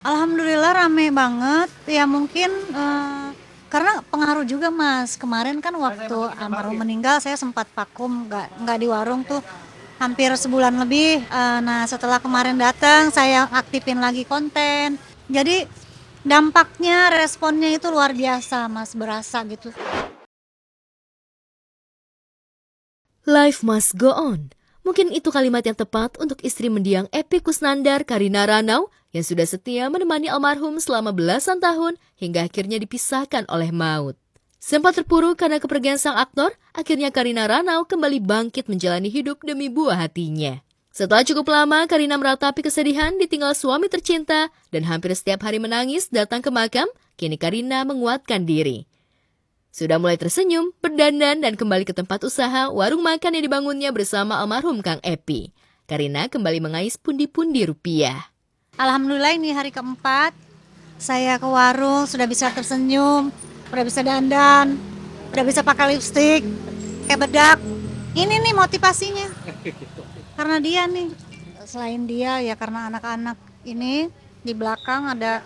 Alhamdulillah rame banget, ya mungkin, karena pengaruh juga Mas, kemarin kan waktu almarhum meninggal saya sempat vakum, nggak di warung tuh hampir sebulan lebih, nah setelah kemarin datang saya aktifin lagi konten, jadi dampaknya, responnya itu luar biasa Mas, berasa gitu. Life must go on. Mungkin itu kalimat yang tepat untuk istri mendiang Epy Kusnandar, Karina Ranau, yang sudah setia menemani almarhum selama belasan tahun hingga akhirnya dipisahkan oleh maut. Sempat terpuruk karena kepergian sang aktor, akhirnya Karina Ranau kembali bangkit menjalani hidup demi buah hatinya. Setelah cukup lama, Karina meratapi kesedihan ditinggal suami tercinta dan hampir setiap hari menangis datang ke makam, kini Karina menguatkan diri. Sudah mulai tersenyum, berdandan, dan kembali ke tempat usaha warung makan yang dibangunnya bersama almarhum Kang Epy. Karina kembali mengais pundi-pundi rupiah. Alhamdulillah ini hari keempat, saya ke warung sudah bisa tersenyum, udah bisa dandan, udah bisa pakai lipstik, kayak bedak. Ini nih motivasinya, karena dia nih, selain dia ya karena anak-anak ini di belakang ada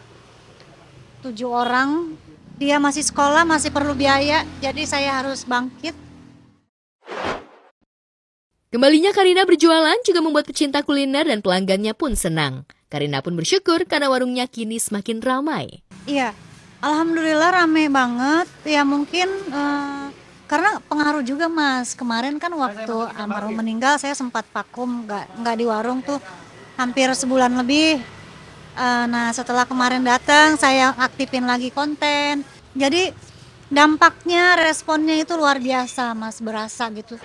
7 orang, dia masih sekolah, masih perlu biaya, jadi saya harus bangkit. Kembalinya Karina berjualan juga membuat pecinta kuliner dan pelanggannya pun senang. Karina pun bersyukur karena warungnya kini semakin ramai. Iya, alhamdulillah rame banget, ya mungkin karena pengaruh juga Mas, kemarin kan waktu almarhum meninggal saya sempat vakum, nggak di warung tuh hampir sebulan lebih. Nah setelah kemarin datang saya aktifin lagi konten, jadi dampaknya, responnya itu luar biasa Mas, berasa gitu.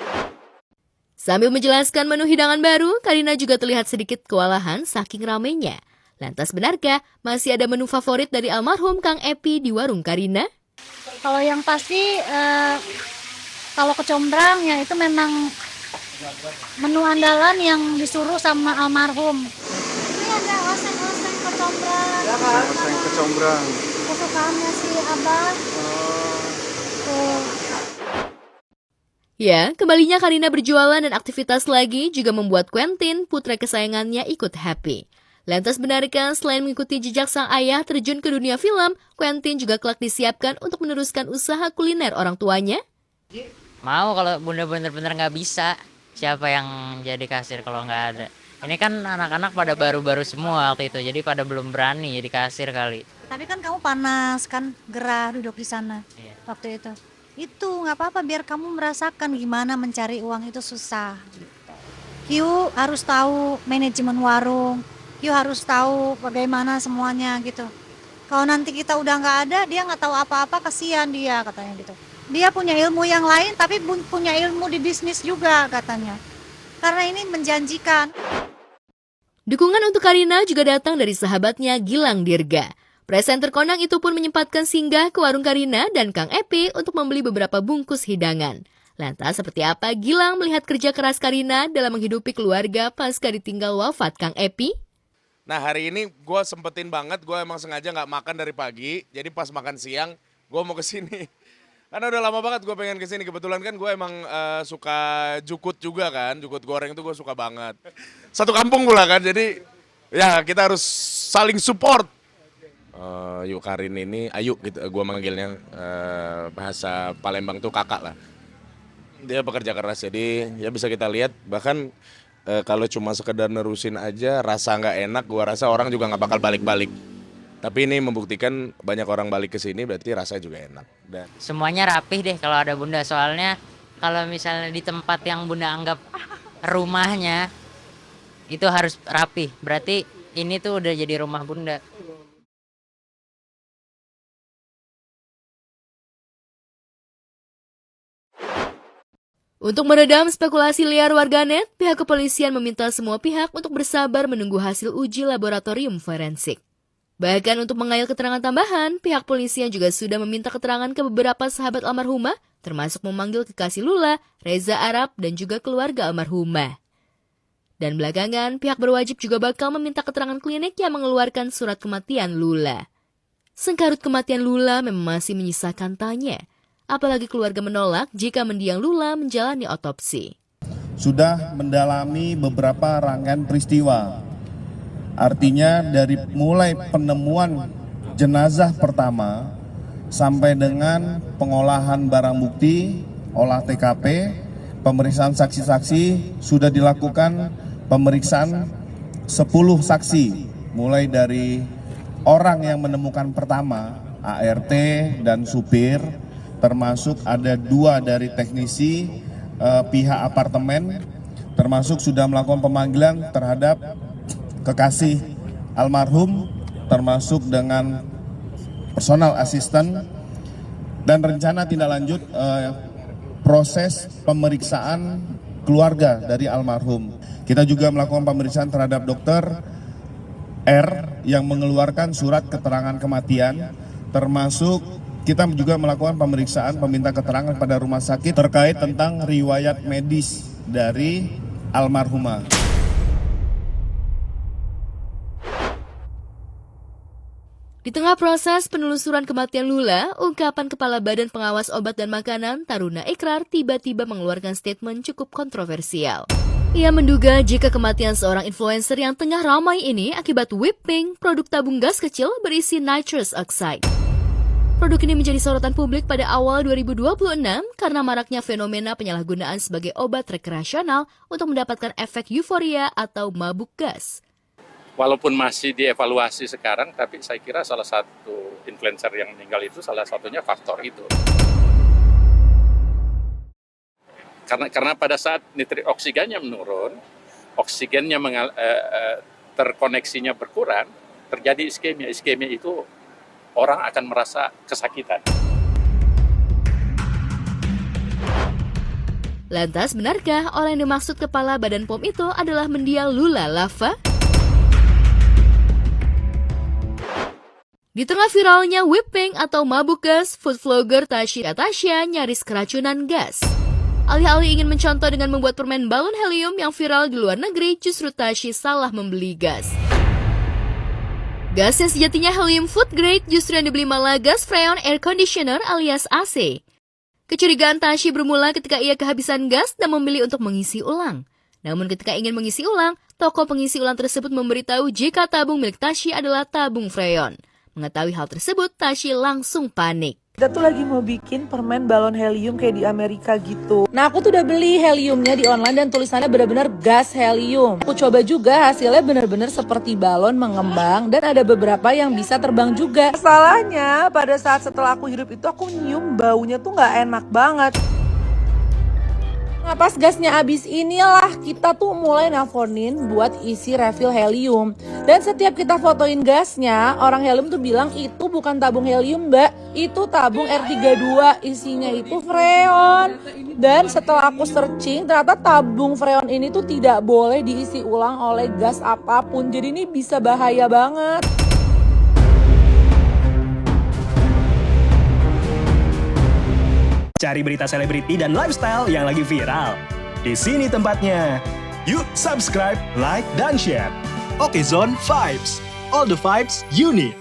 Sambil menjelaskan menu hidangan baru, Karina juga terlihat sedikit kewalahan saking ramainya. Lantas benarkah masih ada menu favorit dari almarhum Kang Epy di warung Karina? Kalau yang pasti kalau kecombrang ya itu memang menu andalan yang disuruh sama almarhum. Ini ada oseng-oseng kecombrang. Oseng kecombrang. Kesukaannya si Abah. Tuh. Ya, kembalinya Karina berjualan dan aktivitas lagi juga membuat Quentin, putra kesayangannya, ikut happy. Lantas benarkah selain mengikuti jejak sang ayah terjun ke dunia film, Quentin juga kelak disiapkan untuk meneruskan usaha kuliner orang tuanya? Mau kalau bunda bener-bener nggak bisa, siapa yang jadi kasir kalau nggak ada? Ini kan anak-anak pada baru-baru semua waktu itu, jadi pada belum berani jadi kasir kali. Tapi kan kamu panas kan, gerah duduk di sana Iya. waktu itu. Itu nggak apa-apa biar kamu merasakan gimana mencari uang itu susah. Q harus tahu manajemen warung, Q harus tahu bagaimana semuanya gitu. Kalau nanti kita udah nggak ada, dia nggak tahu apa-apa, kasihan dia katanya gitu. Dia punya ilmu yang lain, tapi punya ilmu di bisnis juga katanya. Karena ini menjanjikan. Dukungan untuk Karina juga datang dari sahabatnya Gilang Dirga. Presenter kondang itu pun menyempatkan singgah ke warung Karina dan Kang Epy untuk membeli beberapa bungkus hidangan. Lantas seperti apa Gilang melihat kerja keras Karina dalam menghidupi keluarga pasca ditinggal wafat Kang Epy? Nah hari ini gue sempetin banget, gue emang sengaja nggak makan dari pagi. Jadi pas makan siang, gue mau kesini. Karena udah lama banget gue pengen kesini. Kebetulan kan gue emang suka jukut juga kan. Jukut goreng itu gue suka banget. Satu kampung pula kan, jadi ya kita harus saling support. Yuk Karin ini, Ayu gitu, gue manggilnya bahasa Palembang tuh kakak lah. Dia pekerja keras, jadi ya bisa kita lihat bahkan kalau cuma sekedar nerusin aja rasa nggak enak, gua rasa orang juga nggak bakal balik-balik. Tapi ini membuktikan banyak orang balik ke sini berarti rasanya juga enak. Dan Semuanya rapih deh kalau ada bunda, soalnya kalau misalnya di tempat yang bunda anggap rumahnya, itu harus rapih. Berarti ini tuh udah jadi rumah bunda. Untuk meredam spekulasi liar warganet, pihak kepolisian meminta semua pihak untuk bersabar menunggu hasil uji laboratorium forensik. Bahkan untuk mengayal keterangan tambahan, pihak polisian juga sudah meminta keterangan ke beberapa sahabat almarhumah, termasuk memanggil kekasih Lula, Reza Arab, dan juga keluarga almarhumah. Dan belakangan, pihak berwajib juga bakal meminta keterangan klinik yang mengeluarkan surat kematian Lula. Sengkarut kematian Lula memang masih menyisakan tanya. Apalagi keluarga menolak jika mendiang Lula menjalani otopsi. Sudah mendalami beberapa rangkaian peristiwa. Artinya dari mulai penemuan jenazah pertama sampai dengan pengolahan barang bukti, olah TKP, pemeriksaan saksi-saksi, sudah dilakukan pemeriksaan 10 saksi, mulai dari orang yang menemukan pertama, ART dan supir, termasuk ada 2 dari teknisi pihak apartemen, termasuk sudah melakukan pemanggilan terhadap kekasih almarhum, termasuk dengan personal asisten, dan rencana tindak lanjut proses pemeriksaan keluarga dari almarhum. Kita juga melakukan pemeriksaan terhadap dokter R yang mengeluarkan surat keterangan kematian, termasuk kita juga melakukan pemeriksaan peminta keterangan pada rumah sakit terkait tentang riwayat medis dari almarhumah. Di tengah proses penelusuran kematian Lula, ungkapan Kepala Badan Pengawas Obat dan Makanan, Taruna Ikrar, tiba-tiba mengeluarkan statement cukup kontroversial. Ia menduga jika kematian seorang influencer yang tengah ramai ini akibat whipping, produk tabung gas kecil berisi nitrous oxide. Produk ini menjadi sorotan publik pada awal 2026 karena maraknya fenomena penyalahgunaan sebagai obat rekreasional untuk mendapatkan efek euforia atau mabuk gas. Walaupun masih dievaluasi sekarang, tapi saya kira salah satu influencer yang meninggal itu salah satunya faktor itu. Karena pada saat nitrit oksigennya menurun, oksigennya terkoneksinya berkurang, terjadi iskemia. Iskemia itu orang akan merasa kesakitan. Lantas, benarkah orang yang dimaksud Kepala Badan POM itu adalah mendiang Lula Lava? Di tengah viralnya whipping atau mabuk gas, food vlogger Tashi Natasha nyaris keracunan gas. Alih-alih ingin mencontoh dengan membuat permen balon helium yang viral di luar negeri, justru Tashi salah membeli gas. Gas yang sejatinya helium food grade justru yang dibeli malah gas freon air conditioner alias AC. Kecurigaan Tashi bermula ketika ia kehabisan gas dan memilih untuk mengisi ulang. Namun ketika ingin mengisi ulang, toko pengisi ulang tersebut memberitahu jika tabung milik Tashi adalah tabung freon. Mengetahui hal tersebut, Tashi langsung panik. Kita tuh lagi mau bikin permen balon helium kayak di Amerika gitu. Nah aku tuh udah beli heliumnya di online dan tulisannya benar-benar gas helium. Aku coba juga hasilnya benar-benar seperti balon mengembang dan ada beberapa yang bisa terbang juga. Masalahnya pada saat setelah aku hidup itu aku nyium baunya tuh nggak enak banget. Nah pas gasnya habis inilah kita tuh mulai nelponin buat isi refill helium. Dan setiap kita fotoin gasnya, orang helium tuh bilang itu bukan tabung helium mbak, itu tabung R32, isinya itu freon. Dan setelah aku searching, ternyata tabung freon ini tuh tidak boleh diisi ulang oleh gas apapun. Jadi ini bisa bahaya banget. Cari berita selebriti dan lifestyle yang lagi viral. Di sini tempatnya. Yuk subscribe, like, dan share. Oke Zone Vibes. All the vibes you need.